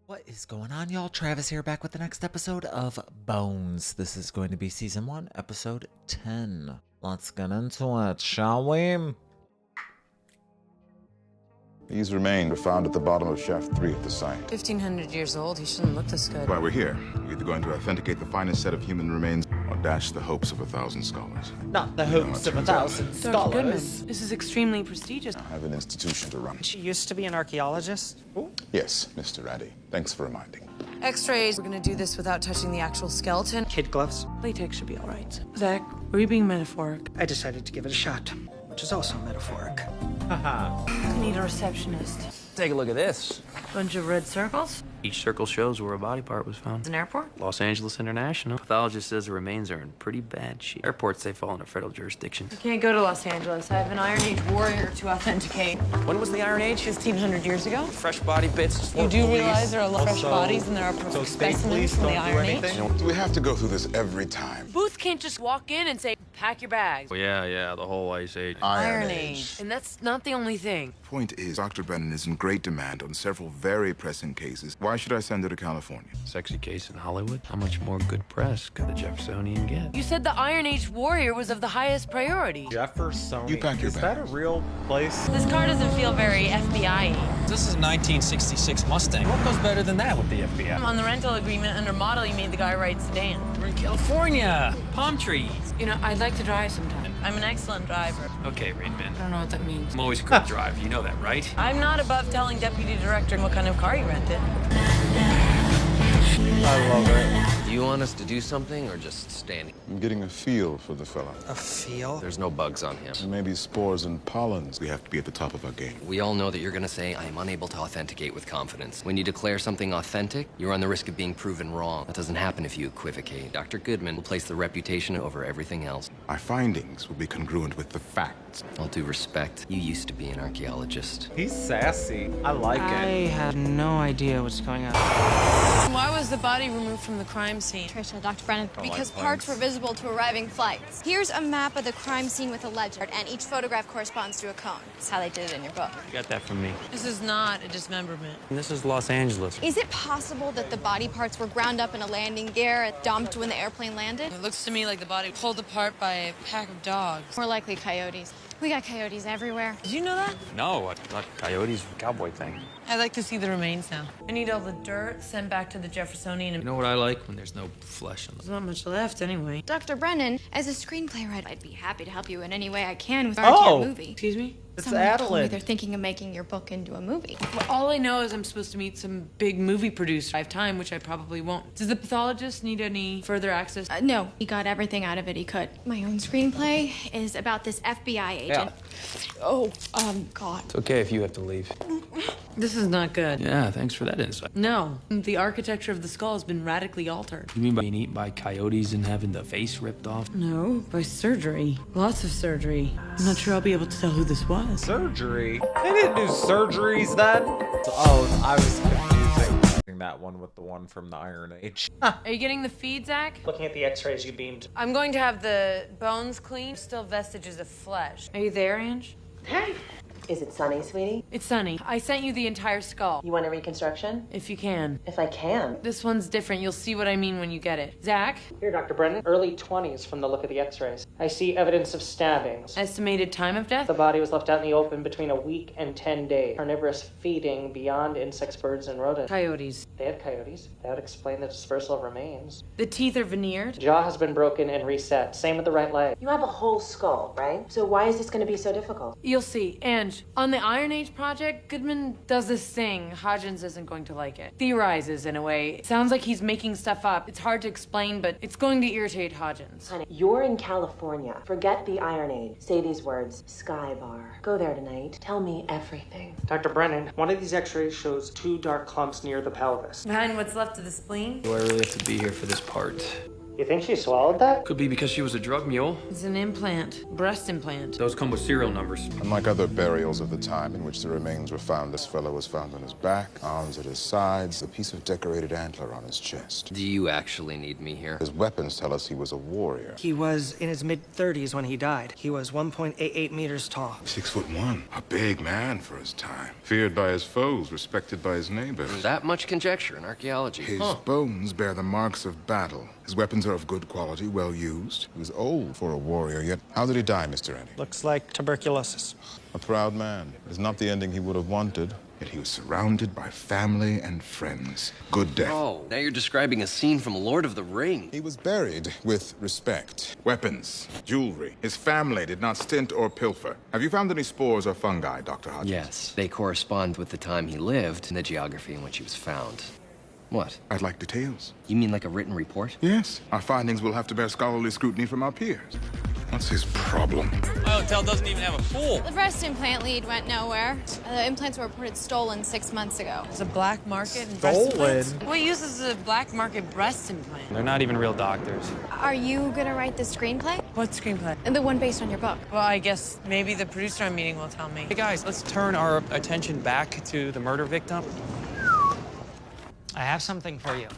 What is going on, y'all? Travis here, back with the next episode of Bones. This is going to be Season 1, Episode 10. Let's get into it, shall we? These remains were found at the bottom of Shaft 3 at the site. 1,500 years old. He shouldn't look this good. Why we're here. We're either going to authenticate the finest set of human remains or dash the hopes of 1,000 scholars. Not the hopes of 1,000 Dr. scholars. Goodman, this is extremely prestigious. I have an institution to run. She used to be an archaeologist. Ooh. Yes, Mr. Addy. Thanks for reminding. X-rays. We're gonna do this without touching the actual skeleton. Kid gloves. Latex should be all right. Zach, were you being metaphoric? I decided to give it a shot, which is also metaphoric. Haha. I need a receptionist. Take a look at this. Bunch of red circles. Each circle shows where a body part was found. It's an airport. Los Angeles International. Pathologist says the remains are in pretty bad shape. Airports say fall under federal jurisdiction. I can't go to Los Angeles. I have an Iron Age warrior to authenticate. When was the Iron Age? 1,500 years ago. Fresh body bits. You do realize there are a lot of fresh bodies and there are perfect specimens from the Iron Age? Do we have to go through this every time? Booth can't just walk in and say, pack your bags. Oh, yeah, the whole Ice Age. Iron Age. And that's not the only thing. Point is, Dr. Brennan is in great demand on several very pressing cases. Why should I send her to California? Sexy case in Hollywood. How much more good press could the Jeffersonian get? You said the Iron Age warrior was of the highest priority. Jeffersonian. You pack your Is that a bags. real place? This car doesn't feel very FBI-y. This is a 1966 Mustang. What goes better than that with the FBI? On the rental agreement under model, you made the guy ride sedan. We're in California. Palm trees. You know, I'd like to drive sometime. I'm an excellent driver. Okay, Rain Man. I don't know what that means. I'm always a good driver. You know that, right? I'm not above telling deputy director what kind of car you rented. I love it. Do you want us to do something or just stand here? I'm getting a feel for the fella. A feel? There's no bugs on him. There may be spores and pollens. We have to be at the top of our game. We all know that you're gonna say, I am unable to authenticate with confidence. When you declare something authentic, you run the risk of being proven wrong. That doesn't happen if you equivocate. Dr. Goodman will place the reputation over everything else. My findings will be congruent with the facts. All due respect, you used to be an archaeologist. He's sassy. I like I it. have no idea what's going on. Why was the body removed from the crime scene? Trisha, Dr. Brennan, because parts were visible to arriving flights. Here's a map of the crime scene with a legend, and each photograph corresponds to a cone. That's how they did it in your book. You got that from me. This is not a dismemberment. And this is Los Angeles. Is it possible that the body parts were ground up in a landing gear, dumped when the airplane landed? It looks to me like the body pulled apart by a pack of dogs. More likely coyotes. We got coyotes everywhere. Did you know that? No, I thought coyotes were a cowboy thing. I'd like to see the remains now. I need all the dirt sent back to the Jeffersonian. You know what I like? When there's no flesh on There's not much left anyway. Dr. Brennan, as a screenplay writer, I'd be happy to help you in any way I can with Oh. our movie. Excuse me? It's Someone told me Adeline. they're thinking of making your book into a movie. Well, all I know is I'm supposed to meet some big movie producer. I have time, which I probably won't. Does the pathologist need any further access? No, he got everything out of it he could. My own screenplay is about this FBI agent. Oh, God. It's okay if you have to leave. This is not good. Yeah, thanks for that insight. No, the architecture of the skull has been radically altered. You mean by being eaten by coyotes and having the face ripped off? No, by surgery. Lots of surgery. I'm not sure I'll be able to tell who this was. Surgery? They didn't do surgeries then? Oh, I was confusing that one with the one from the Iron Age. Are you getting the feed, Zach? Looking at the x-rays you beamed. I'm going to have the bones cleaned. Still vestiges of flesh. Are you there, Ange? Is it sunny, sweetie? It's Sunny. I sent you the entire skull. You want a reconstruction? If you can. If I can. This one's different. You'll see what I mean when you get it. Zach? Here, Dr. Brennan. Early 20s from the look of the x-rays. I see evidence of stabbings. Estimated time of death? The body was left out in the open between a week and 10 days. Carnivorous feeding beyond insects, birds, and rodents. Coyotes. They had coyotes. That would explain the dispersal of remains. The teeth are veneered. Jaw has been broken and reset. Same with the right leg. You have a whole skull, right? So why is this going to be so difficult? You'll see. And on the Iron Age project, Goodman does this thing. Hodgins isn't going to like it. Theorizes in a way. It sounds like he's making stuff up. It's hard to explain, but it's going to irritate Hodgins. Honey, you're in California. Forget the Iron Age. Say these words. Sky Bar. Go there tonight. Tell me everything. Dr. Brennan, one of these x-rays shows 2 dark clumps near the pelvis. Behind what's left of the spleen? Do I really have to be here for this part? You think she swallowed that? Could be because she was a drug mule. It's an implant, breast implant. Those come with serial numbers. Unlike other burials of the time in which the remains were found, this fellow was found on his back, arms at his sides, a piece of decorated antler on his chest. Do you actually need me here? His weapons tell us he was a warrior. He was in his mid-30s when he died. He was 1.88 meters tall. 6'1", a big man for his time. Feared by his foes, respected by his neighbors. That much conjecture in archaeology. His bones bear the marks of battle. His weapons are of good quality, well used. He was old for a warrior, yet how did he die, Mr. Eddie? Looks like tuberculosis. A proud man. It is not the ending he would have wanted. Yet he was surrounded by family and friends. Good death. Oh, now you're describing a scene from Lord of the Rings. He was buried with respect. Weapons, jewelry. His family did not stint or pilfer. Have you found any spores or fungi, Dr. Hodgins? Yes, they correspond with the time he lived and the geography in which he was found. What? I'd like details. You mean like a written report? Yes. Our findings will have to bear scholarly scrutiny from our peers. What's his problem? My hotel doesn't even have a pool. The breast implant lead went nowhere. The implants were reported stolen 6 months ago. It's a black market in breast implants? What uses a black market breast implant? They're not even real doctors. Are you gonna write the screenplay? What screenplay? The one based on your book. Well, I guess maybe the producer I'm meeting will tell me. Hey guys, let's turn our attention back to the murder victim. I have something for you.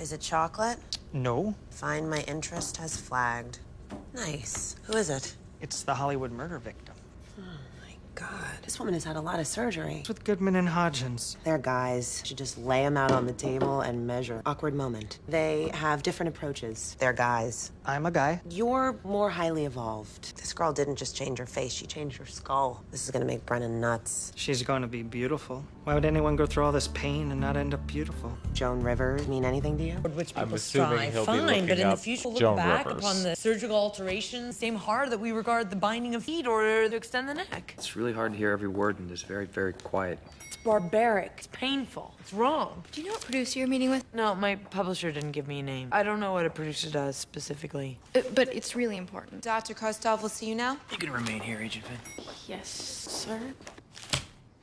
Is it chocolate? No, Find my interest has flagged. Nice. Who is it? It's the Hollywood murder victim. God, this woman has had a lot of surgery. It's with Goodman and Hodgins. They're guys. Should just lay them out on the table and measure. Awkward moment. They have different approaches. They're guys. I'm a guy. You're more highly evolved. This girl didn't just change her face, she changed her skull. This is gonna make Brennan nuts. She's going to be beautiful. Why would anyone go through all this pain and not end up beautiful? Joan Rivers mean anything to you? Which I'm people assuming strive. he'll be Fine, looking but in the up future, look Joan back Rivers. upon the surgical alterations, same hard that we regard the binding of feet or to extend the neck. It's really hard to hear every word and it's very, very quiet. It's barbaric. It's painful. It's wrong. Do you know what producer you're meeting with? No, my publisher didn't give me a name. I don't know what a producer does specifically. But it's really important. Dr. Kostov will see you now. You can remain here, Agent Finn. Yes, sir.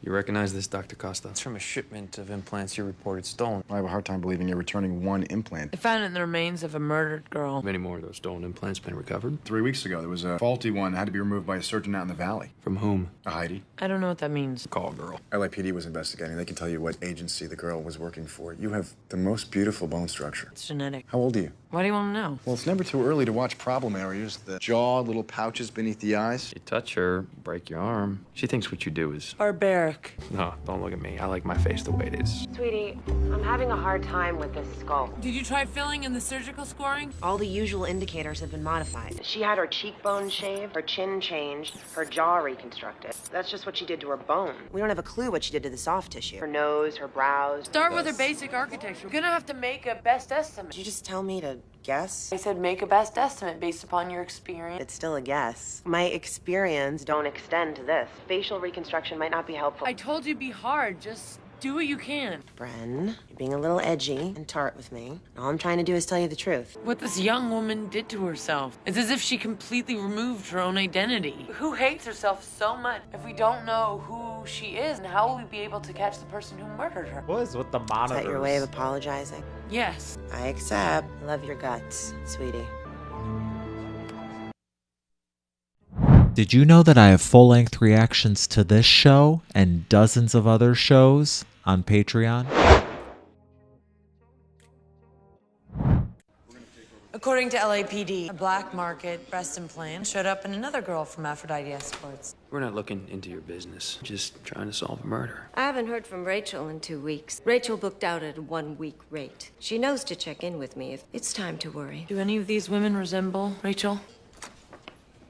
You recognize this, Dr. Costa? It's from a shipment of implants you reported stolen. I have a hard time believing you're returning one implant. I found it in the remains of a murdered girl. Many more of those stolen implants been recovered. 3 weeks ago, there was a faulty one that had to be removed by a surgeon out in the valley. From whom? Heidi. I don't know what that means. Call girl. LAPD was investigating. They can tell you what agency the girl was working for. You have the most beautiful bone structure. It's genetic. How old are you? Why do you want to know? Well, it's never too early to watch problem areas. The jaw, little pouches beneath the eyes. You touch her, break your arm. She thinks what you do is... Barbaric. No, don't look at me. I like my face the way it is. Sweetie, I'm having a hard time with this skull. Did you try filling in the surgical scoring? All the usual indicators have been modified. She had her cheekbone shaved, her chin changed, her jaw reconstructed. That's just what she did to her bone. We don't have a clue what she did to the soft tissue. Her nose, her brows. Start with her basic architecture. We're gonna have to make a best estimate. Did you just tell me to guess? I said make a best estimate based upon your experience. It's still a guess. My experience don't extend to this. Facial reconstruction might not be helpful. I told you be hard. Just do what you can. Bren, you're being a little edgy and tart with me. All I'm trying to do is tell you the truth. What this young woman did to herself. It's as if she completely removed her own identity. Who hates herself so much? If we don't know who she is, and how will we be able to catch the person who murdered her? What is with the monitors? Is that your way of apologizing? Yes. I accept. I love your guts, sweetie. Did you know that I have full-length reactions to this show and dozens of other shows on Patreon? According to LAPD, a black market breast implant showed up in another girl from Aphrodite Escorts. We're not looking into your business. Just trying to solve a murder. I haven't heard from Rachel in 2 weeks. Rachel booked out at a 1-week rate. She knows to check in with me if it's time to worry. Do any of these women resemble Rachel?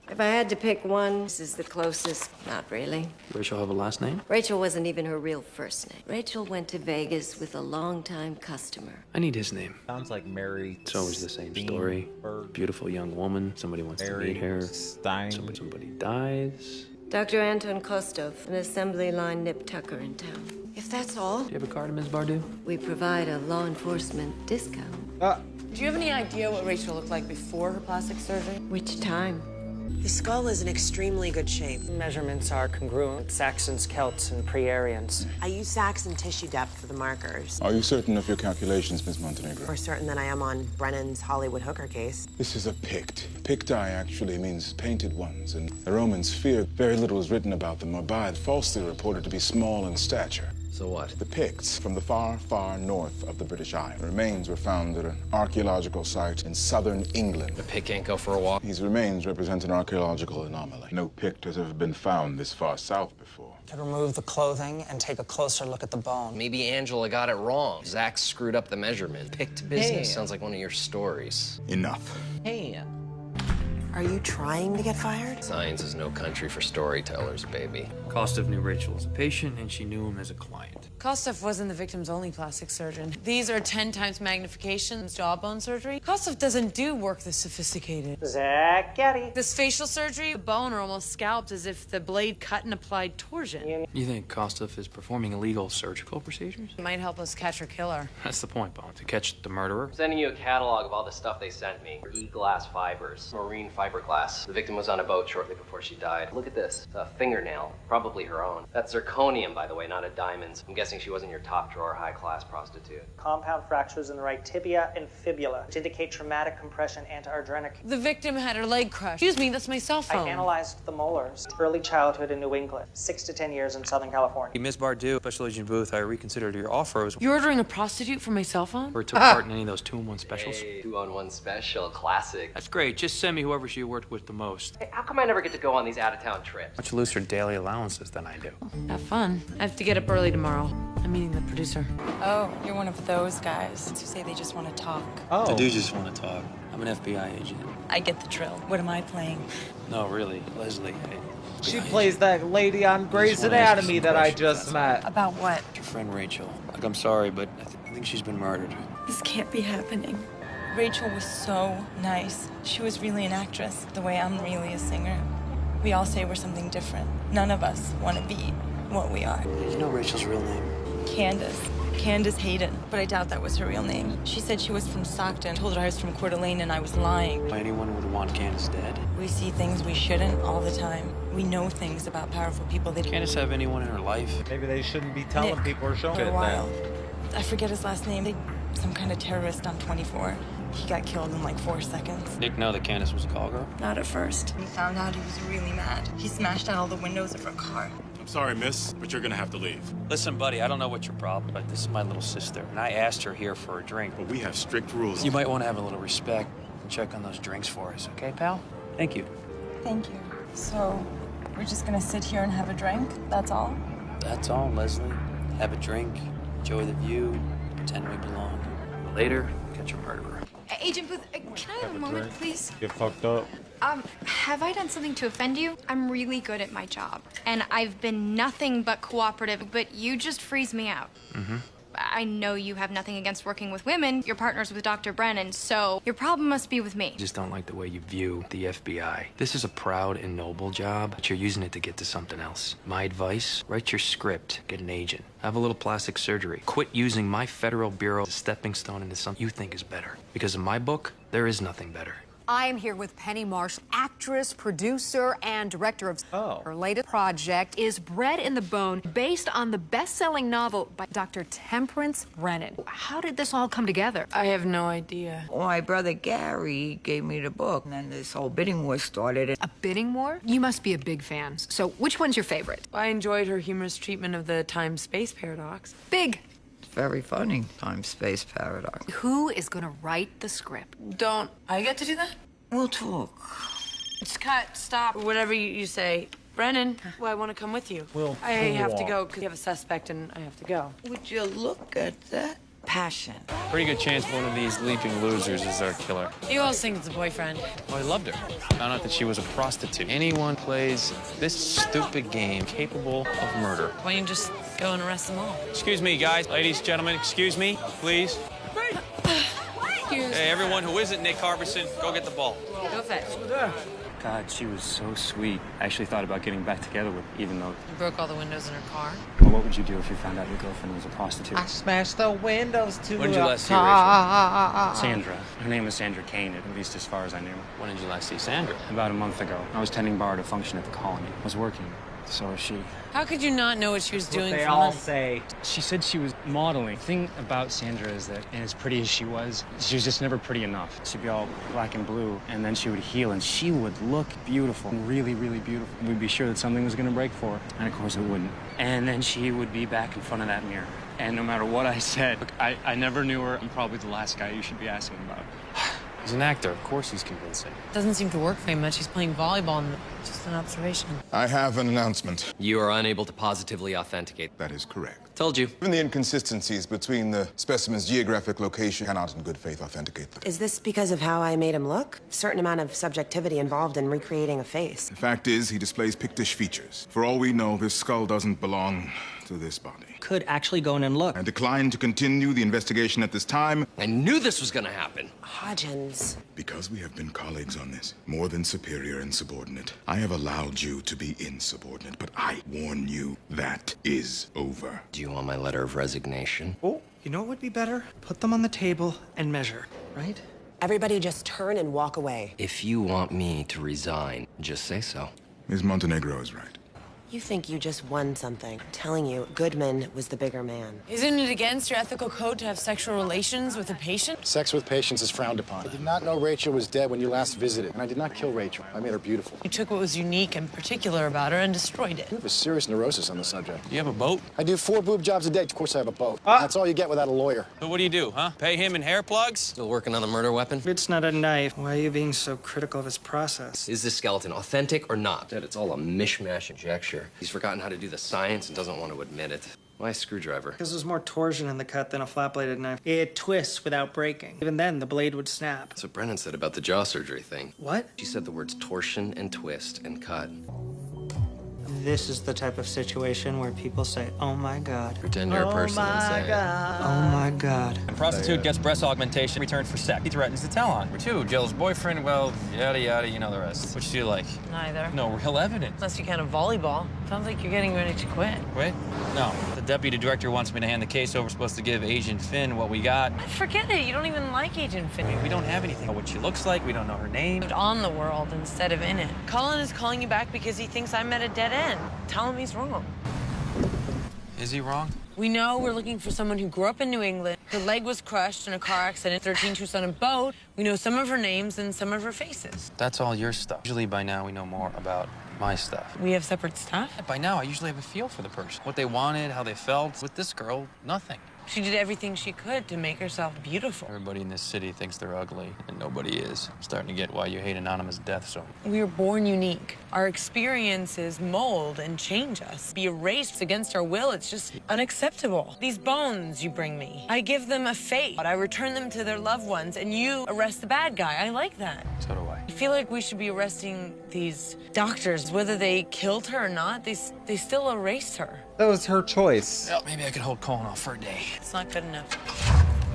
If I had to pick one, this is the closest. Not really. Rachel have a last name? Rachel wasn't even her real first name. Rachel went to Vegas with a longtime customer. I need his name. Sounds like Mary. It's always the same story. Beautiful young woman. Somebody wants to meet her. Somebody dies. Dr. Anton Kostov, an assembly line nip tucker in town. If that's all, Do you have a card, Ms. Bardu? we provide a law enforcement discount. Do you have any idea what Rachel looked like before her plastic surgery? Which time? The skull is in extremely good shape. Measurements are congruent with Saxons, Celts, and Pre-Aryans. I use Saxon tissue depth for the markers. Are you certain of your calculations, Miss Montenegro? More certain than I am on Brennan's Hollywood hooker case. This is a Pict. Picti actually means painted ones, and the Romans feared very little was written about them, or by falsely reported to be small in stature. So what? The Picts from the far, far north of the British Isles. Remains were found at an archaeological site in southern England. The Pict can't go for a walk? These remains represent an archaeological anomaly. No Pict has ever been found this far south before. Could remove the clothing and take a closer look at the bone. Maybe Angela got it wrong. Zach screwed up the measurement. Pict business sounds like one of your stories. Enough. Hey. Are you trying to get fired? Science is no country for storytellers, baby. Kostov knew Rachel as a patient, and she knew him as a client. Kostov wasn't the victim's only plastic surgeon. These are 10 times magnification jawbone surgery. Kostov doesn't do work this sophisticated. Zach Getty. This facial surgery, the bone are almost scalped as if the blade cut and applied torsion. You think Kostov is performing illegal surgical procedures? It might help us catch her killer. That's the point, Bone, to catch the murderer. I'm sending you a catalog of all the stuff they sent me. E-glass fibers, marine fiberglass. The victim was on a boat shortly before she died. Look at this. It's a fingernail, probably her own. That's zirconium, by the way, not a diamond. I'm guessing she wasn't your top drawer high-class prostitute. Compound fractures in the right tibia and fibula, which indicate traumatic compression and adrenic. The victim had her leg crushed. Excuse me, that's my cell phone. I analyzed the molars. Early childhood in New England, 6 to 10 years in Southern California. Miss Bardou, Special Agent Booth, I reconsidered your offers. You're ordering a prostitute from my cell phone? Or took part in any of those 2-in-1 specials? Hey, 2-on-1 special, classic. That's great. Just send me whoever she worked with the most. Hey, how come I never get to go on these out-of-town trips? Much looser daily allowances than I do. Have fun. I have to get up early tomorrow. I'm meeting the producer. Oh, you're one of those guys who say they just want to talk. I do just want to talk. I'm an FBI agent. I get the drill. What am I playing? No, really, Leslie. She plays that lady on Grey's Anatomy that I just met. About what? Your friend Rachel. Like, I'm sorry, but I think she's been murdered. This can't be happening. Rachel was so nice. She was really an actress, the way I'm really a singer. We all say we're something different. None of us want to be what we are. You know Rachel's real name? Candace Hayden, but I doubt that was her real name. She said she was from Stockton, told her I was from Coeur d'Alene, and I was lying. Anyone would want Candace dead? We see things we shouldn't all the time. We know things about powerful people that... Candace have anyone in her life? Maybe they shouldn't be telling Nick, people or showing for a it while. then. I forget his last name. Some kind of terrorist on 24. He got killed in like 4 seconds. Nick know that Candace was a call girl? Not at first. He found out, he was really mad. He smashed out all the windows of her car. I'm sorry, miss, but you're gonna have to leave. Listen, buddy, I don't know what your problem, but this is my little sister, and I asked her here for a drink. But we have strict rules. You might want to have a little respect and check on those drinks for us, okay, pal? Thank you. Thank you. So, we're just gonna sit here and have a drink? That's all? That's all, Leslie. Have a drink, enjoy the view, pretend we belong. Later, catch your murderer. Agent Booth, can I have a moment, please? Get fucked up. Have I done something to offend you? I'm really good at my job, and I've been nothing but cooperative, but you just freeze me out. Mm-hmm. I know you have nothing against working with women. You're partners with Dr. Brennan, so your problem must be with me. I just don't like the way you view the FBI. This is a proud and noble job, but you're using it to get to something else. My advice, write your script, get an agent. Have a little plastic surgery. Quit using my federal bureau as a stepping stone into something you think is better. Because in my book, there is nothing better. I am here with Penny Marsh, actress, producer, and director of her latest project is Bred in the Bone, based on the best-selling novel by Dr. Temperance Brennan. How did this all come together? I have no idea. Well, my brother Gary gave me the book, and then this whole bidding war started. A bidding war? You must be a big fan. So which one's your favorite? I enjoyed her humorous treatment of the time-space paradox. Big. Very funny. Time-space paradox. Who is gonna write the script? Don't I get to do that? We'll talk. Just cut, stop, whatever you say. Brennan, well, I want to come with you. I have to go because you have a suspect and I have to go. Would you look at that? Passion. Pretty good chance one of these leaping losers is our killer. You all think it's a boyfriend. Oh, I loved her. Found out that she was a prostitute. Anyone plays this stupid game capable of murder. Why don't you just go and arrest them all? Excuse me, guys. Ladies, gentlemen, excuse me, please. Hey, everyone who isn't Nick Harbison, go get the ball. Go fetch. God, she was so sweet. I actually thought about getting back together with her, even though... You broke all the windows in her car? Well, what would you do if you found out your girlfriend was a prostitute? I smashed the windows to When did you a last see Rachel? Sandra. Her name was Sandra Kane, at least as far as I knew. When did you last see Sandra? About a month ago. I was tending bar at a function at the colony. I was working. So was she. How could you not know what she was doing They for all money? say. She said she was modeling. The thing about Sandra is that, and as pretty as she was just never pretty enough. She'd be all black and blue, and then she would heal, and she would look beautiful, really, really beautiful. We'd be sure that something was gonna break for her, and of course it wouldn't. And then she would be back in front of that mirror. And no matter what I said, look, I never knew her. I'm probably the last guy you should be asking about. He's an actor. Of course he's convincing. Doesn't seem to work very much. He's playing volleyball and just an observation. I have an announcement. You are unable to positively authenticate. That is correct. Told you. Given the inconsistencies between the specimen's geographic location, cannot in good faith authenticate them. Is this because of how I made him look? A certain amount of subjectivity involved in recreating a face. The fact is, he displays pictish features. For all we know, this skull doesn't belong to this body. Could actually go in and look. I decline to continue the investigation at this time. I knew this was gonna happen. Hodgins. Because we have been colleagues on this, more than superior and subordinate, I have allowed you to be insubordinate, but I warn you, that is over. Do you want my letter of resignation? Oh, you know what would be better? Put them on the table and measure, right? Everybody just turn and walk away. If you want me to resign, just say so. Ms. Montenegro is right. You think you just won something. I'm telling you, Goodman was the bigger man. Isn't it against your ethical code to have sexual relations with a patient? Sex with patients is frowned upon. I did not know Rachel was dead when you last visited, and I did not kill Rachel. I made her beautiful. You took what was unique and particular about her and destroyed it. You have a serious neurosis on the subject. You have a boat? I do 4 boob jobs a day. Of course I have a boat. That's all you get without a lawyer. So what do, huh? Pay him in hair plugs? Still working on the murder weapon? It's not a knife. Why are you being so critical of his process? Is this skeleton authentic or not? That it's all a mishmash conjecture. He's forgotten how to do the science and doesn't want to admit it. Why a screwdriver? Because there's more torsion in the cut than a flat-bladed knife. It twists without breaking. Even then, the blade would snap. That's what Brennan said about the jaw surgery thing. What? She said the words torsion and twist and cut. This is the type of situation where people say, oh my God. Pretend you're a person and say it. Oh my God. A prostitute gets breast augmentation, returned for sex. He threatens to tell on her. 2, Jill's boyfriend, well, yada yada, you know the rest. Which do you like? Neither. No real evidence. Unless you count a volleyball. Sounds like you're getting ready to quit. Quit? No. The deputy director wants me to hand the case over. Supposed to give Agent Finn what we got. Forget it. You don't even like Agent Finn. We don't have anything. What she looks like, we don't know her name. On the world instead of in it. Colin is calling you back because he thinks I'm at a dead end. Tell him he's wrong. Is he wrong? We know we're looking for someone who grew up in New England. Her leg was crushed in a car accident, 13 Tucson boat. We know some of her names and some of her faces. That's all your stuff. Usually by now we know more about my stuff. We have separate stuff? By now I usually have a feel for the person. What they wanted, how they felt. With this girl, nothing. She did everything she could to make herself beautiful. Everybody in this city thinks they're ugly, and nobody is. I'm starting to get why you hate anonymous death so. We were born unique. Our experiences mold and change us. Be erased against our will, it's just unacceptable. These bones you bring me, I give them a fate. I return them to their loved ones, and you arrest the bad guy. I like that. So do I. I feel like we should be arresting these doctors. Whether they killed her or not, they still erased her. That was her choice. Well, maybe I could hold Colin off for a day. It's not good enough.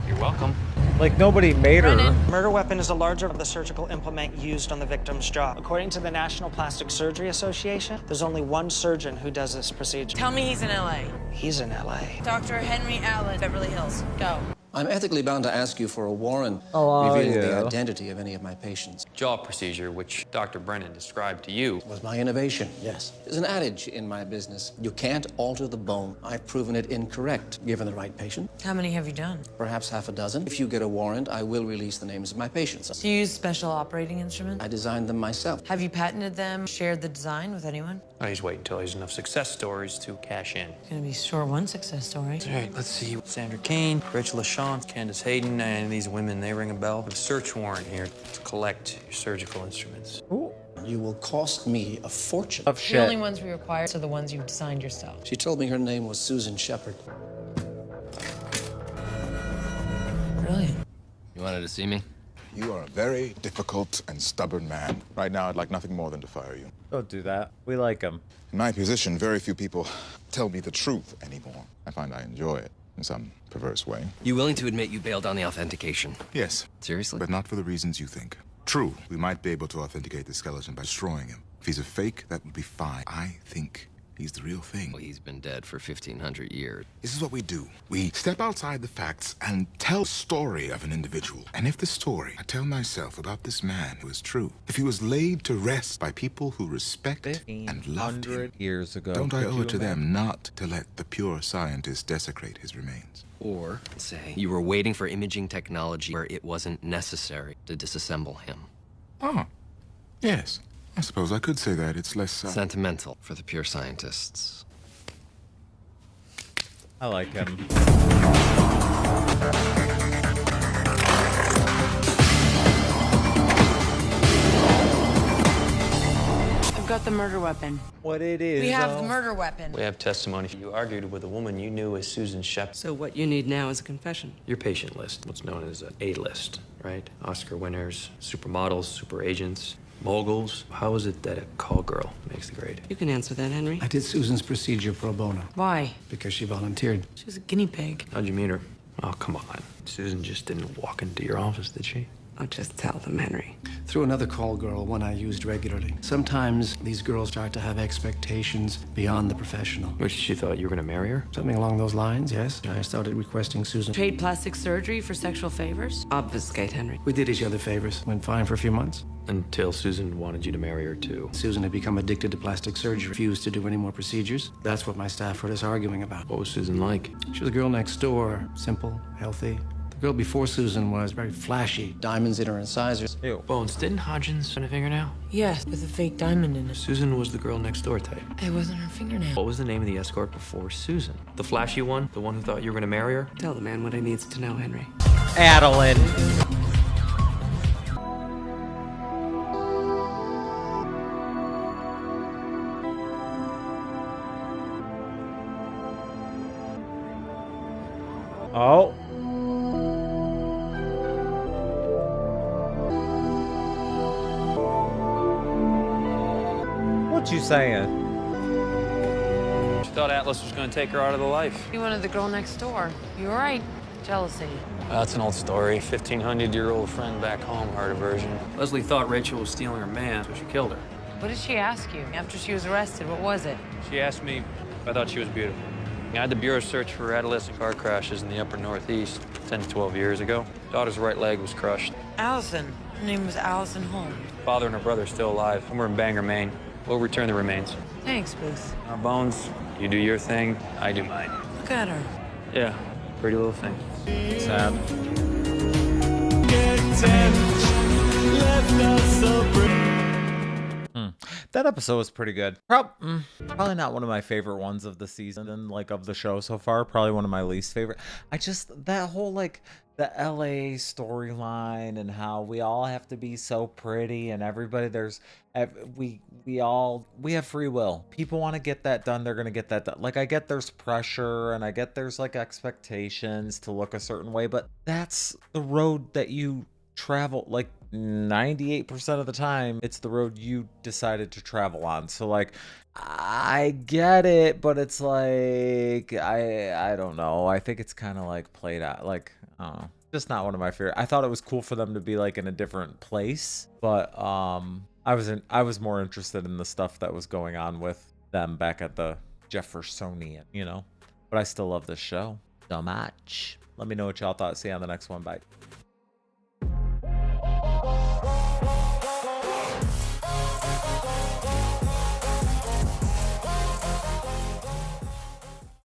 You're welcome. Like, nobody made her. Murder weapon is the larger of the surgical implement used on the victim's jaw. According to the National Plastic Surgery Association, there's only one surgeon who does this procedure. Tell me he's in LA. He's in LA. Dr. Henry Allen, Beverly Hills. Go. I'm ethically bound to ask you for a warrant revealing the identity of any of my patients. Jaw procedure, which Dr. Brennan described to you. Was my innovation, yes. There's an adage in my business. You can't alter the bone. I've proven it incorrect, given the right patient. How many have you done? Perhaps half a dozen. If you get a warrant, I will release the names of my patients. Do you use special operating instruments? I designed them myself. Have you patented them, shared the design with anyone? I just wait until there's enough success stories to cash in. Gonna be short one success story. All right, let's see. Sandra Kane, Rachel LaChance, Candace Hayden, and these women, they ring a bell. A search warrant here to collect your surgical instruments. Ooh. You will cost me a fortune. Of The only ones we require are the ones you've designed yourself. She told me her name was Susan Shepard. Brilliant. You wanted to see me? You are a very difficult and stubborn man. Right now, I'd like nothing more than to fire you. Don't do that. We like him. In my position, very few people tell me the truth anymore. I find I enjoy it in some perverse way. You willing to admit you bailed on the authentication? Yes. Seriously? But not for the reasons you think. True, we might be able to authenticate the skeleton by destroying him. If he's a fake, that would be fine. I think he's the real thing. Well, he's been dead for 1,500 years. This is what we do. We step outside the facts and tell the story of an individual. And if the story I tell myself about this man was true, if he was laid to rest by people who respect and loved him, 100 years ago. don't I Could owe you it to them imagine? not to let the pure scientist desecrate his remains? Or say you were waiting for imaging technology where it wasn't necessary to disassemble him. Oh, yes. I suppose I could say that. It's less sentimental for the pure scientists. I like him. I've got the murder weapon. What it is? We have the murder weapon. We have testimony. You argued with a woman you knew as Susan Shep. So what you need now is a confession. Your patient list, what's known as an A list, right? Oscar winners, supermodels, super agents, moguls. How is it that a call girl makes the grade? You can answer that, Henry. I did Susan's procedure pro bono. Why? Because she volunteered. She was a guinea pig. How'd you meet her? Oh, come on. Susan just didn't walk into your office, did she? I'll just tell them, Henry. Through another call girl, one I used regularly. Sometimes these girls start to have expectations beyond the professional. Which she thought you were gonna marry her? Something along those lines, yes. I started requesting Susan. Trade plastic surgery for sexual favors? Obfuscate, Henry. We did each other favors. Went fine for a few months. Until Susan wanted you to marry her, too. Susan had become addicted to plastic surgery, refused to do any more procedures. That's what my staff heard us arguing about. What was Susan like? She was a girl next door, simple, healthy. The girl before Susan was very flashy. Diamonds in her incisors. Ew. Bones, didn't Hodgins find a fingernail? Yes, with a fake diamond in it. Susan was the girl next door type. It wasn't her fingernail. What was the name of the escort before Susan? The flashy one? The one who thought you were gonna marry her? Tell the man what he needs to know, Henry. Adeline. Oh. What you saying? She thought Atlas was gonna take her out of the life. You wanted the girl next door. You were right. Jealousy. That's an old story. 1,500-year-old friend back home heard a version. Leslie thought Rachel was stealing her man, so she killed her. What did she ask you after she was arrested? What was it? She asked me if I thought she was beautiful. I had the Bureau search for adolescent car crashes in the upper Northeast 10 to 12 years ago. Daughter's right leg was crushed. Allison. Her name was Allison Holmes. Father and her brother are still alive. And we're in Bangor, Maine. We'll return the remains. Thanks, Booth. Bones, you do your thing, I do mine. Look at her. Yeah, pretty little thing. Sad. That episode was pretty good. Probably not one of my favorite ones of the season and like of the show so far. Probably one of my least favorite. I just, that whole like the LA storyline and how we all have to be so pretty and everybody we have free will. People want to get that done, they're gonna get that done. Like I get there's pressure and I get there's like expectations to look a certain way, but that's the road that you travel. Like 98% of the time it's the road you decided to travel on. So like I get it, but it's like I don't know. I think it's kind of like played out. Like I don't know. Just not one of my favorite. I thought it was cool for them to be like in a different place, but I was more interested in the stuff that was going on with them back at the Jeffersonian, you know. But I still love this show so much. Let me know what y'all thought. See you on the next one. Bye.